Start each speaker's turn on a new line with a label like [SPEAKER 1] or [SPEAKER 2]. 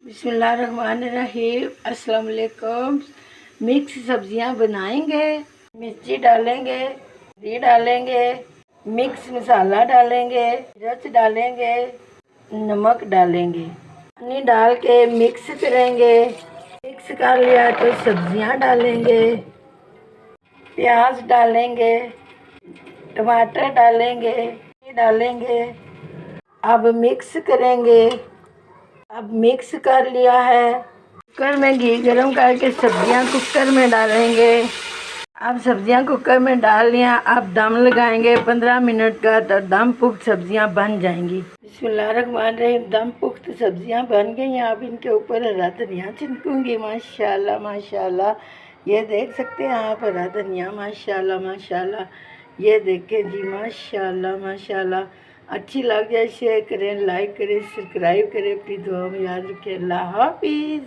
[SPEAKER 1] बिस्मिल्लाहिर्रहमानिर्रहीम। अस्सलाम वालेकुम। मिक्स सब्जियां बनाएंगे। मिर्ची डालेंगे, हल्दी डालेंगे, मिक्स मसाला डालेंगे, मिर्च डालेंगे, नमक डालेंगे, पानी डाल के मिक्स करेंगे। मिक्स कर लिया तो सब्जियां डालेंगे, प्याज डालेंगे, टमाटर डालेंगे। अब मिक्स करेंगे। अब मिक्स कर लिया है। कुकर में घी गरम करके सब्जियां कुकर में डालेंगे। अब सब्जियां कुकर में डाल लिया। अब दम लगाएंगे 15 मिनट का, तो दम पुख्त सब्जियां बन जाएंगी। बिस्मिल्लाहिर्रहमानिर्रहीम। दम पुख्त सब्जियां बन गई। अब इनके ऊपर हरा धनिया छिड़कूंगी। माशाल्लाह माशाल्लाह, ये देख सकते हैं आप, हरा धनिया माशाल्लाह माशाल्लाह। ये देखें जी, माशाल्लाह माशाल्लाह। अच्छी लग जाए शेयर करें, लाइक करें, सब्सक्राइब करें। अपनी दुआ में याद रखें। अल्लाह हाफिज़।